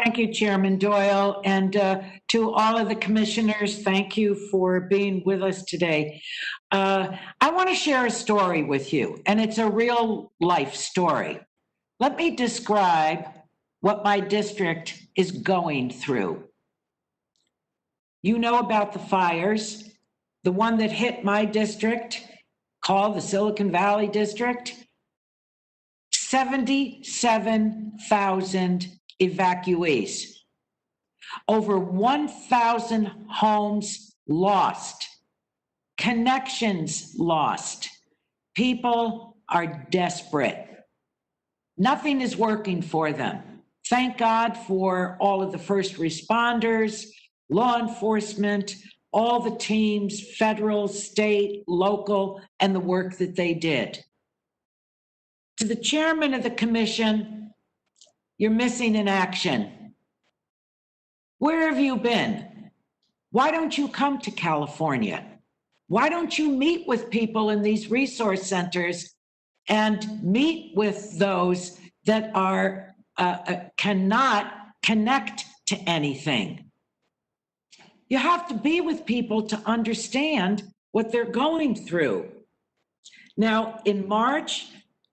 Thank you, Chairman Doyle, and to all of the commissioners, thank you for being with us today. I want to share a story with you, and it's a real life story. Let me describe what my district is going through. You know about the fires. The one that hit my district, called the Silicon Valley District, 77,000 evacuees. Over 1,000 homes lost, connections lost. People are desperate. Nothing is working for them. Thank God for all of the first responders, law enforcement, all the teams, federal, state, local, and the work that they did. To the chairman of the commission, you're missing in action. Where have you been? Why don't you come to California? Why don't you meet with people in these resource centers and meet with those that are cannot connect to anything? You have to be with people to understand what they're going through. Now, in March,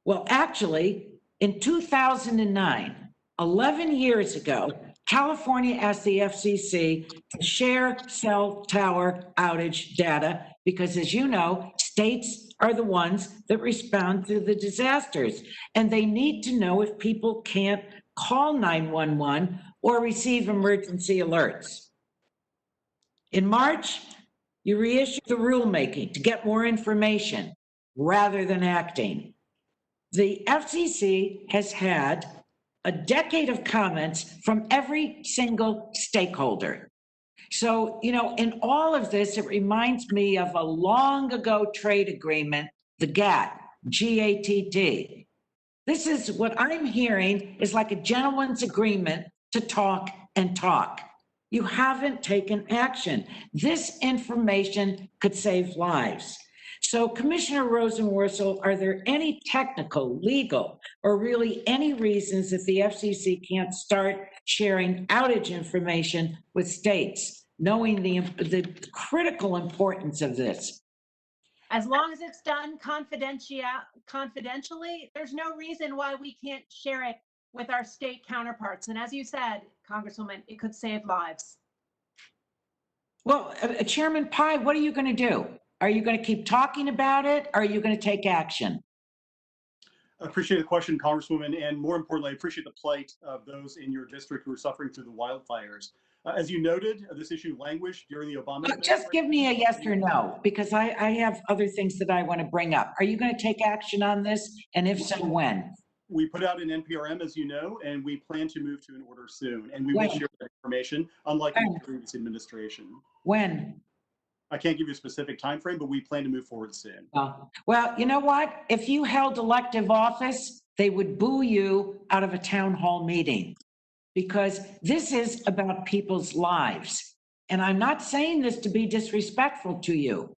well, actually, in 2009, 11 years ago, California asked the FCC to share cell tower outage data because, as you know, states are the ones that respond to the disasters, and they need to know if people can't call 911 or receive emergency alerts. In March, you reissued the rulemaking to get more information rather than acting. The FCC has had a decade of comments from every single stakeholder. So, you know, in all of this, it reminds me of a long ago trade agreement, the GATT, G-A-T-T. This is what I'm hearing is like a gentleman's agreement to talk and talk. You haven't taken action. This information could save lives. So, Commissioner Rosenworcel, are there any technical, legal, or really any reasons that the FCC can't start sharing outage information with states, knowing the critical importance of this? As long as it's done confidentially, there's no reason why we can't share it with our state counterparts. And as you said, Congresswoman, it could save lives. Well, Chairman Pai, what are you going to do? Are you going to keep talking about it? Or are you going to take action? I appreciate the question, Congresswoman, and more importantly, I appreciate the plight of those in your district who are suffering through the wildfires. As you noted, this issue languished during the Obama administration. Just give me a yes or no, because I have other things that I want to bring up. Are you going to take action on this? And if so, when? We put out an NPRM, as you know, and we plan to move to an order soon. And we will share that information, unlike the previous administration. When? I can't give you a specific time frame, but we plan to move forward soon. Well, you know what? If you held elective office, they would boo you out of a town hall meeting, because this is about people's lives. And I'm not saying this to be disrespectful to you.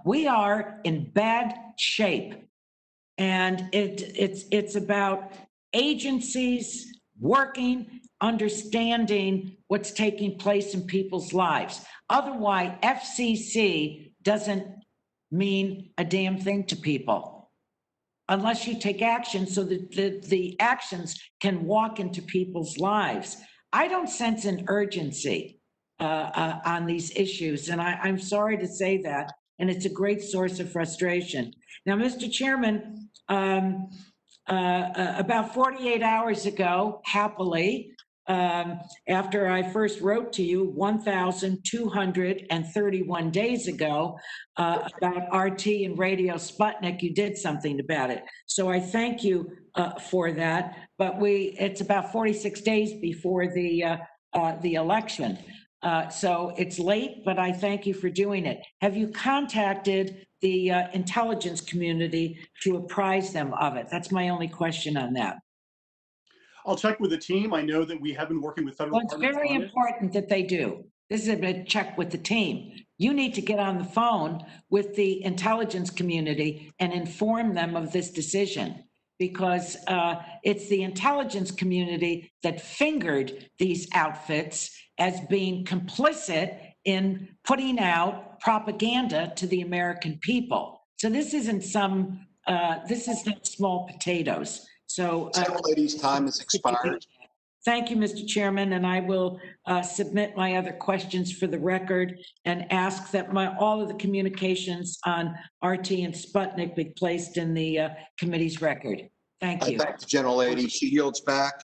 We are in bad shape. And it's about agencies working, understanding what's taking place in people's lives. Otherwise, FCC doesn't mean a damn thing to people unless you take action so that the actions can walk into people's lives. I don't sense an urgency on these issues, and I'm sorry to say that, and it's a great source of frustration. Now, Mr. Chairman, about 48 hours ago, happily, after I first wrote to you 1,231 days ago about RT and Radio Sputnik, you did something about it. So I thank you for that. But it's about 46 days before the election. So it's late, but I thank you for doing it. Have you contacted the intelligence community to apprise them of it? That's my only question on that. I'll check with the team. I know that we have been working with federal Well, it's very important that they do. This is a check with the team. You need to get on the phone with the intelligence community and inform them of this decision. because it's the intelligence community that fingered these outfits as being complicit in putting out propaganda to the American people. So this isn't this is not small potatoes. So Lady's time has expired. thank you, Mr. Chairman, and I will submit my other questions for the record and ask that all of the communications on RT and Sputnik be placed in the committee's record. Thank I you. thank the gentlelady. She yields back.